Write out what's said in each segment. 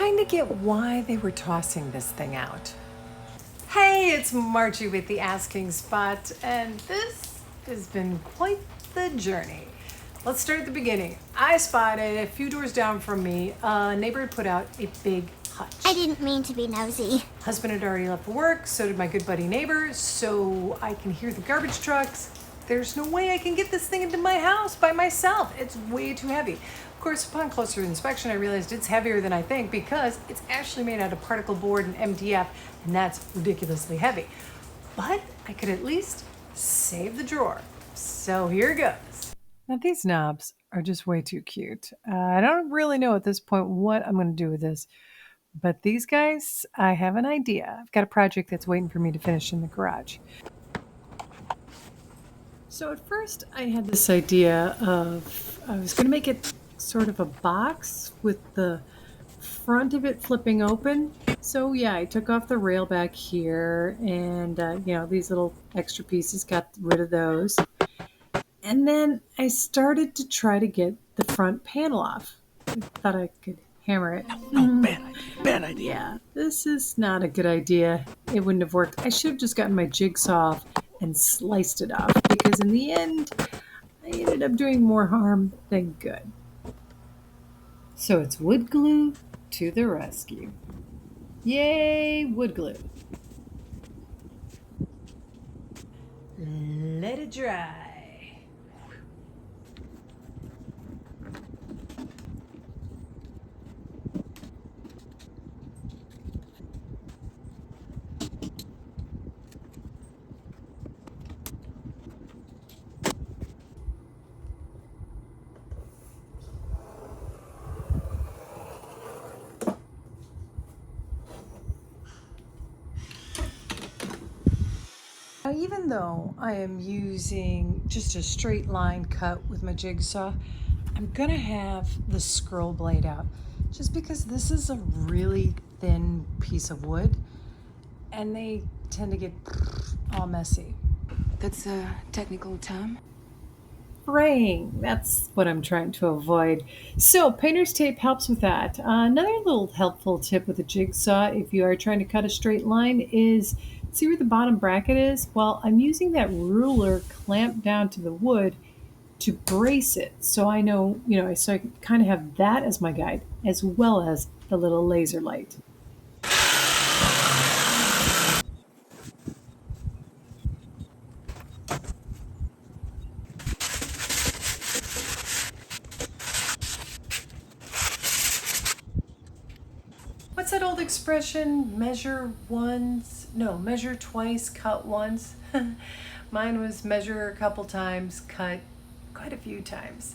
kind of get why they were tossing this thing out. Hey, it's Margie with the Asking Spot, and this has been quite the journey. Let's start at the beginning. I spotted a few doors down from me, a neighbor had put out a big hutch. I didn't mean to be nosy. Husband had already left for work, so did my good buddy neighbor, so I can hear the garbage trucks. There's no way I can get this thing into my house by myself. It's way too heavy. Of course, upon closer inspection, I realized it's heavier than I think because it's actually made out of particle board and MDF, and that's ridiculously heavy. But I could at least save the drawer. So here goes. Now these knobs are just way too cute. I don't really know at this point what I'm going to do with this. But these guys, I have an idea. I've got a project that's waiting for me to finish in the garage. So at first I had this idea of, I was going to make it sort of a box with the front of it flipping open. So yeah, I took off the rail back here and, these little extra pieces, got rid of those. And then I started to try to get the front panel off. I thought I could hammer it. No, bad idea. Yeah, this is not a good idea. It wouldn't have worked. I should have just gotten my jigsaw off and sliced it off because in the end, I ended up doing more harm than good. So it's wood glue to the rescue. Yay, wood glue. Let it dry. Now, even though I am using just a straight line cut with my jigsaw, I'm gonna have the scroll blade out just because this is a really thin piece of wood and they tend to get all messy. That's a technical term. Fraying, that's what I'm trying to avoid. So painter's tape helps with that. Another little helpful tip with a jigsaw if you are trying to cut a straight line is see where the bottom bracket is? Well, I'm using that ruler clamped down to the wood to brace it. So I know, so I kind of have that as my guide, as well as the little laser light. What's that old expression? Measure twice, cut once. Mine was measure a couple times, cut quite a few times.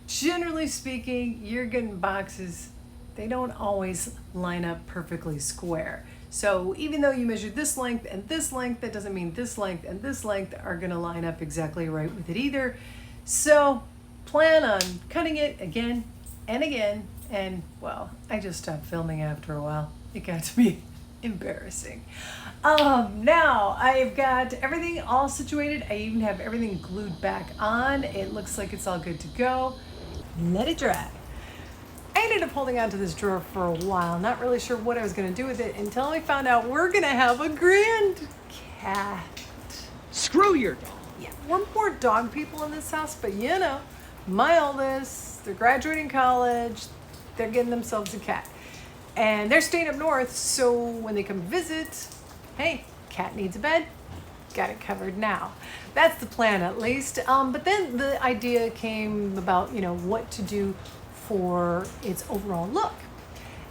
Generally speaking, you're getting boxes, they don't always line up perfectly square. So even though you measured this length and this length, that doesn't mean this length and this length are gonna line up exactly right with it either. So plan on cutting it again and again. And well, I just stopped filming after a while. It got to be embarrassing. Now I've got everything all situated. I even have everything glued back on. It looks like it's all good to go. Let it dry. I ended up holding on to this drawer for a while, not really sure what I was going to do with it until I found out we're going to have a grand cat. Screw your dog. Yeah, we're more dog people in this house, but my oldest, they're graduating college, they're getting themselves a cat. And they're staying up north, so when they come visit, hey, cat needs a bed, got it covered now. That's the plan at least. But then the idea came about, what to do for its overall look.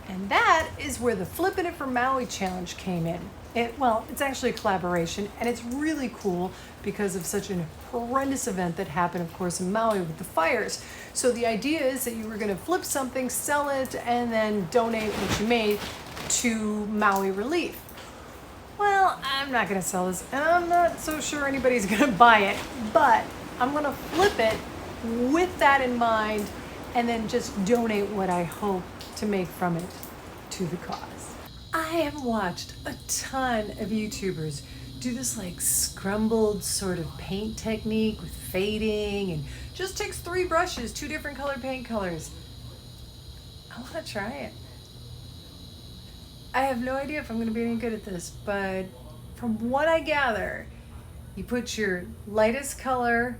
And that is where the Flippin' It for Maui challenge came in. It's actually a collaboration, and it's really cool because of such an horrendous event that happened, of course, in Maui with the fires. So the idea is that you were going to flip something, sell it, and then donate what you made to Maui Relief. Well, I'm not going to sell this, and I'm not so sure anybody's going to buy it, but I'm going to flip it with that in mind and then just donate what I hope to make from it to the cause. I have watched a ton of YouTubers do this scrumbled sort of paint technique with fading and just takes 3 brushes, 2 different colored paint colors. I want to try it. I have no idea if I'm going to be any good at this, but from what I gather, you put your lightest color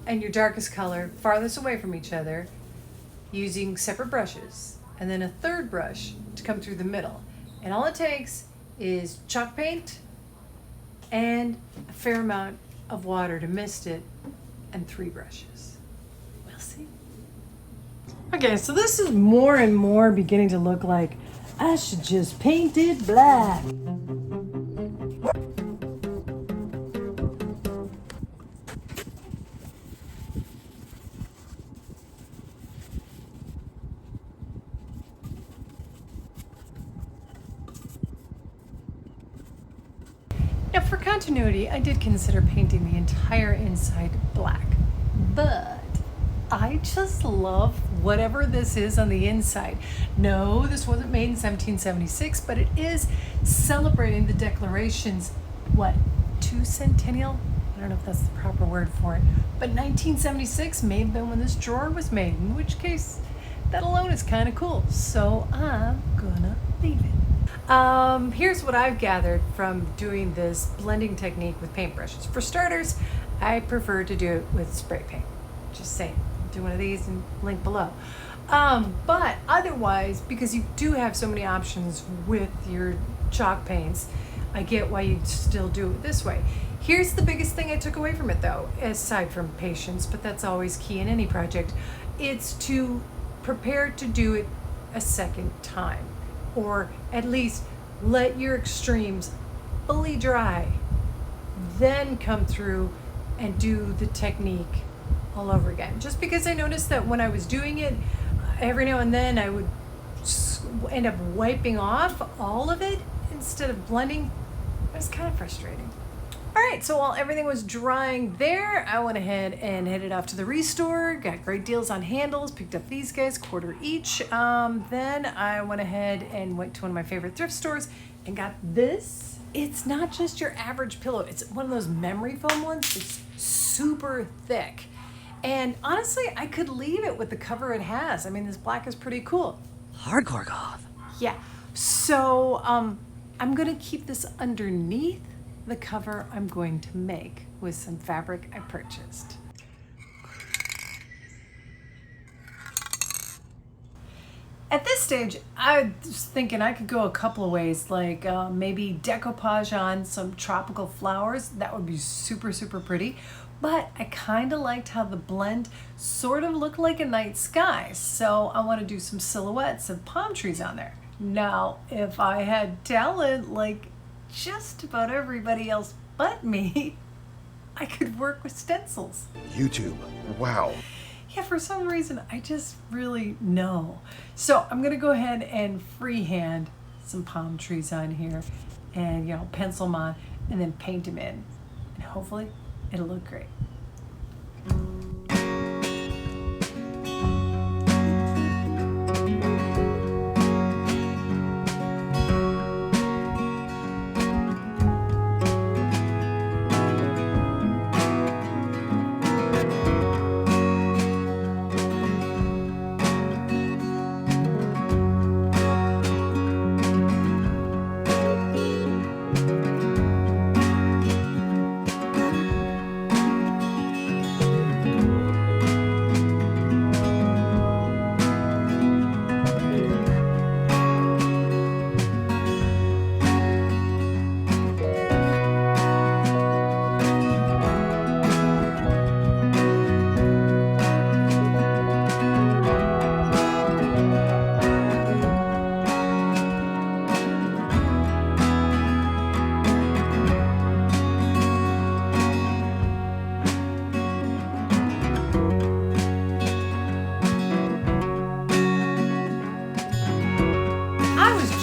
and your darkest color farthest away from each other using separate brushes, and then a third brush to come through the middle. And all it takes is chalk paint and a fair amount of water to mist it, and 3 brushes. We'll see. Okay, so this is more and more beginning to look like I should just paint it black. Now, for continuity, I did consider painting the entire inside black, but I just love whatever this is on the inside. No, this wasn't made in 1776, but it is celebrating the Declaration's, two centennial? I don't know if that's the proper word for it, but 1976 may have been when this drawer was made, in which case, that alone is kind of cool. So I'm gonna leave it. Here's what I've gathered from doing this blending technique with paintbrushes. For starters, I prefer to do it with spray paint. Just saying, do one of these and link below. But otherwise, because you do have so many options with your chalk paints, I get why you'd still do it this way. Here's the biggest thing I took away from it though, aside from patience, but that's always key in any project. It's to prepare to do it a second time, or at least let your extremes fully dry, then come through and do the technique all over again. Just because I noticed that when I was doing it, every now and then I would end up wiping off all of it instead of blending. It was kind of frustrating. All right, so while everything was drying there, I went ahead and headed off to the Restore, got great deals on handles, picked up these guys, $1 each. Then I went ahead and went to one of my favorite thrift stores and got this. It's not just your average pillow, it's one of those memory foam ones. It's super thick. And honestly, I could leave it with the cover it has. I mean, this black is pretty cool. Hardcore goth. Yeah, so I'm gonna keep this underneath the cover I'm going to make with some fabric I purchased. At this stage, I was thinking I could go a couple of ways, like maybe decoupage on some tropical flowers. That would be super, super pretty. But I kind of liked how the blend sort of looked like a night sky. So I want to do some silhouettes of palm trees on there. Now, if I had talent like just about everybody else but me, I could work with stencils. YouTube. Wow. Yeah, for some reason, I just really know. So I'm gonna go ahead and freehand some palm trees on here and, pencil them on and then paint them in. And hopefully it'll look great.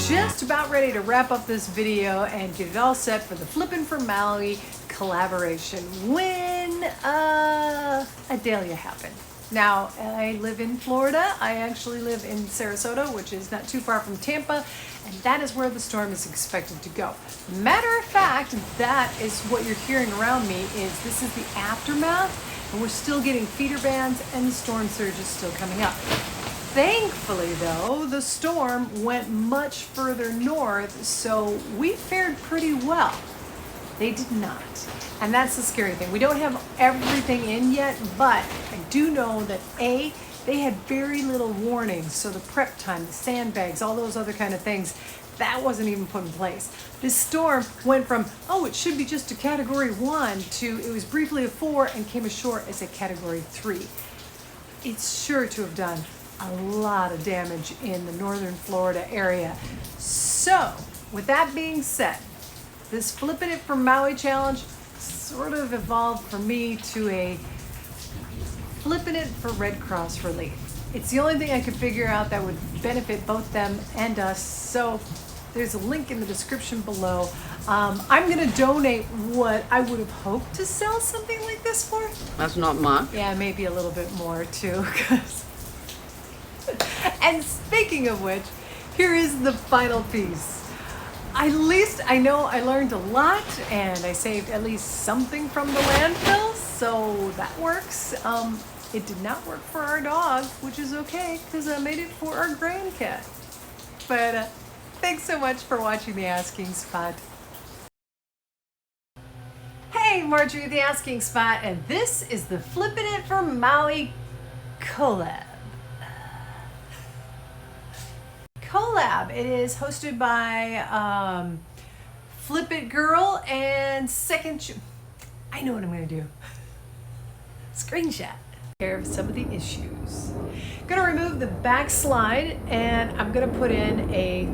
Just about ready to wrap up this video and get it all set for the Flippin' for Maui collaboration when a dahlia happened. Now, I live in Florida. I actually live in Sarasota, which is not too far from Tampa, and that is where the storm is expected to go. Matter of fact, that is what you're hearing around me. This is the aftermath, and we're still getting feeder bands and the storm surge is still coming up. Thankfully, though, the storm went much further north, so we fared pretty well. They did not. And that's the scary thing. We don't have everything in yet, but I do know that A, they had very little warning. So the prep time, the sandbags, all those other kind of things, that wasn't even put in place. This storm went from, oh, it should be just a category 1 to it was briefly a 4 and came ashore as a category 3. It's sure to have done a lot of damage in the northern Florida area. So, with that being said, this Flippin' It for Maui challenge sort of evolved for me to a Flippin' It for Red Cross relief. It's the only thing I could figure out that would benefit both them and us. So there's a link in the description below. I'm gonna donate what I would have hoped to sell something like this for. That's not much. Yeah, maybe a little bit more too. And speaking of which, here is the final piece. At least I know I learned a lot and I saved at least something from the landfill, so that works. It did not work for our dog, which is okay because I made it for our grandcat. But thanks so much for watching The Asking Spot. Hey, Marjorie the Asking Spot, and this is the Flippin' It for Maui collab. It is hosted by Flip It Girl and I know what I'm gonna do. Screenshot. Care of some of the issues. Gonna remove the backslide and I'm gonna put in a